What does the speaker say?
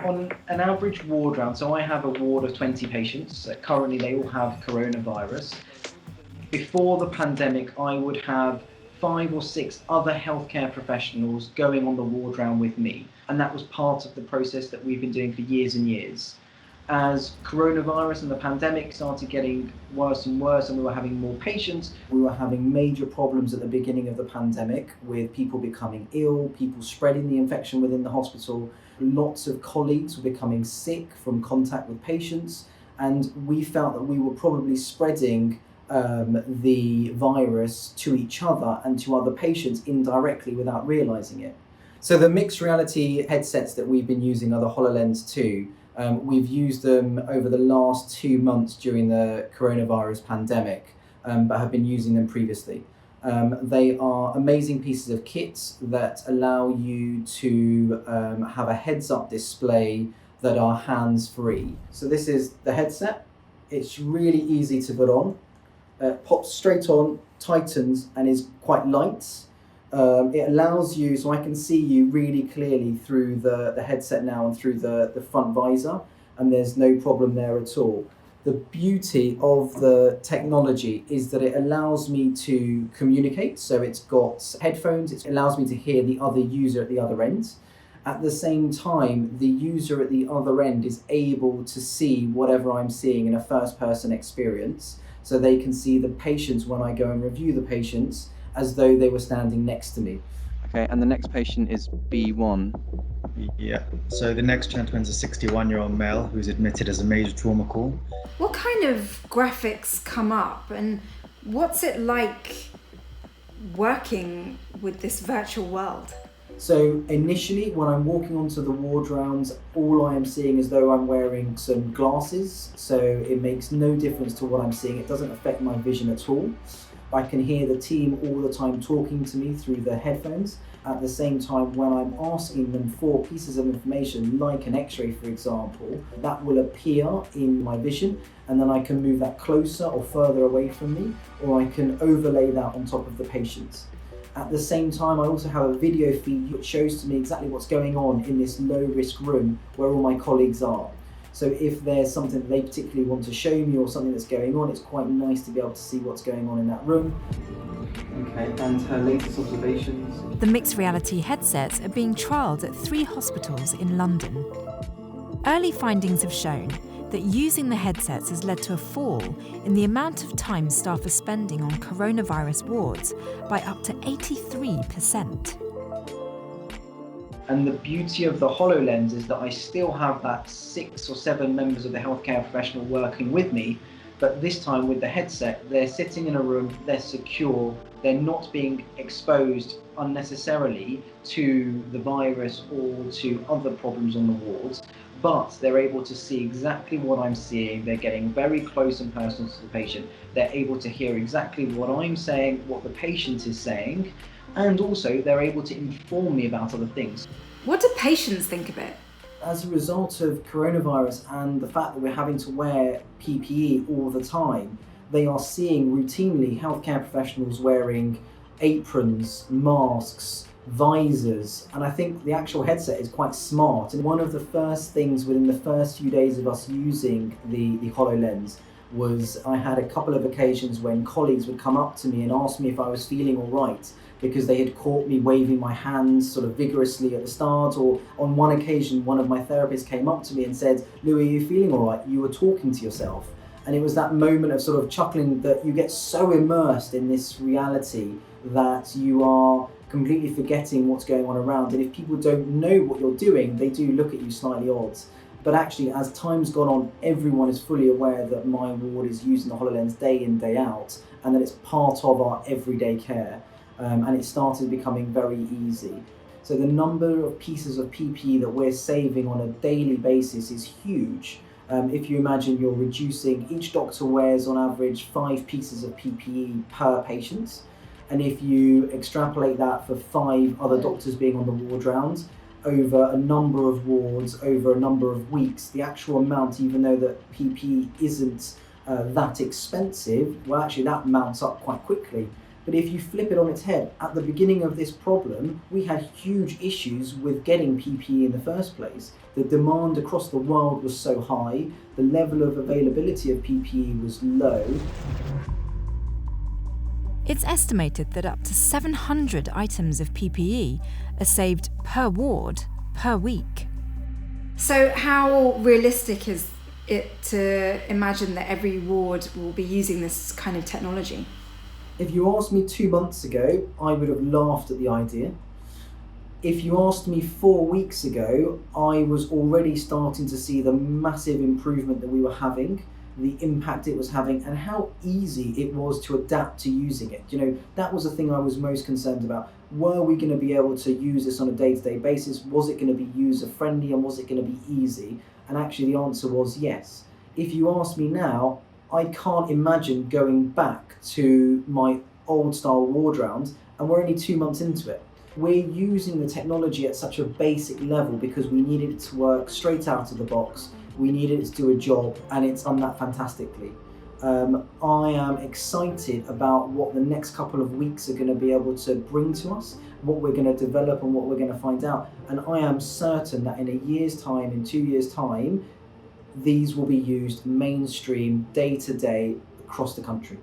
On an average ward round, so I have a ward of 20 patients. Currently, they all have coronavirus. Before the pandemic, I would have 5 or 6 other healthcare professionals going on the ward round with me. And that was part of the process that we've been doing for years and years. As coronavirus and the pandemic started getting worse and worse, and we were having more patients, we were having major problems at the beginning of the pandemic with people becoming ill, people spreading the infection within the hospital. Lots of colleagues were becoming sick from contact with patients, and we felt that we were probably spreading the virus to each other and to other patients indirectly without realizing it. So the mixed reality headsets that we've been using are the HoloLens 2. We've used them over the last 2 months during the coronavirus pandemic, but have been using them previously. They are amazing pieces of kit that allow you to have a heads-up display that are hands-free. So this is the headset. It's really easy to put on. Pops straight on, tightens, and is quite light. It allows you, so I can see you really clearly through the headset now and through the front visor, and there's no problem there at all. The beauty of the technology is that it allows me to communicate, so it's got headphones, it allows me to hear the other user at the other end. At the same time, the user at the other end is able to see whatever I'm seeing in a first-person experience, so they can see the patients when I go and review the patients as though they were standing next to me. Okay, and the next patient is B1. Yeah, so the next gentleman's a 61-year-old male who's admitted as a major trauma call. What kind of graphics come up, and what's it like working with this virtual world? So initially, when I'm walking onto the ward rounds, all I am seeing is though I'm wearing some glasses, so it makes no difference to what I'm seeing. It doesn't affect my vision at all. I can hear the team all the time talking to me through the headphones. At the same time, when I'm asking them for pieces of information, like an x-ray for example, that will appear in my vision, and then I can move that closer or further away from me, or I can overlay that on top of the patient. At the same time, I also have a video feed which shows to me exactly what's going on in this low-risk room where all my colleagues are. So if there's something that they particularly want to show me or something that's going on, it's quite nice to be able to see what's going on in that room. Okay, and her latest observations. The mixed reality headsets are being trialled at 3 hospitals in London. Early findings have shown that using the headsets has led to a fall in the amount of time staff are spending on coronavirus wards by up to 83%. And the beauty of the HoloLens is that I still have that 6 or 7 members of the healthcare professional working with me, but this time with the headset, they're sitting in a room, they're secure, they're not being exposed unnecessarily to the virus or to other problems on the wards, but they're able to see exactly what I'm seeing. They're getting very close and personal to the patient. They're able to hear exactly what I'm saying, what the patient is saying, and also they're able to inform me about other things. What do patients think of it? As a result of coronavirus and the fact that we're having to wear PPE all the time, they are seeing routinely healthcare professionals wearing aprons, masks, visors, and I think the actual headset is quite smart. And one of the first things within the first few days of us using the HoloLens was I had a couple of occasions when colleagues would come up to me and ask me if I was feeling all right, because they had caught me waving my hands sort of vigorously at the start, or on one occasion one of my therapists came up to me and said, "Louis, are you feeling all right? You were talking to yourself." And it was that moment of sort of chuckling that you get so immersed in this reality that you are completely forgetting what's going on around. And if people don't know what you're doing, they do look at you slightly odd. But actually, as time's gone on, everyone is fully aware that my ward is using the HoloLens day in, day out, and that it's part of our everyday care. And it started becoming very easy. So the number of pieces of PPE that we're saving on a daily basis is huge. If you imagine you're reducing, each doctor wears on average 5 pieces of PPE per patient. And if you extrapolate that for 5 other doctors being on the ward round, over a number of wards, over a number of weeks, the actual amount, even though that PPE isn't that expensive, well actually that mounts up quite quickly. But if you flip it on its head, at the beginning of this problem, we had huge issues with getting PPE in the first place. The demand across the world was so high, the level of availability of PPE was low. It's estimated that up to 700 items of PPE are saved per ward per week. So how realistic is it to imagine that every ward will be using this kind of technology? If you asked me 2 months ago, I would have laughed at the idea. If you asked me 4 weeks ago, I was already starting to see the massive improvement that we were having, the impact it was having, and how easy it was to adapt to using it. You know, that was the thing I was most concerned about. Were we going to be able to use this on a day-to-day basis? Was it going to be user-friendly, and was it going to be easy? And actually the answer was yes. If you ask me now, I can't imagine going back to my old style ward round, and we're only 2 months into it. We're using the technology at such a basic level because we needed it to work straight out of the box. We needed it to do a job, and it's done that fantastically. I am excited about what the next couple of weeks are going to be able to bring to us, what we're going to develop and what we're going to find out. And I am certain that in a year's time, in 2 years' time, these will be used mainstream, day to day, across the country.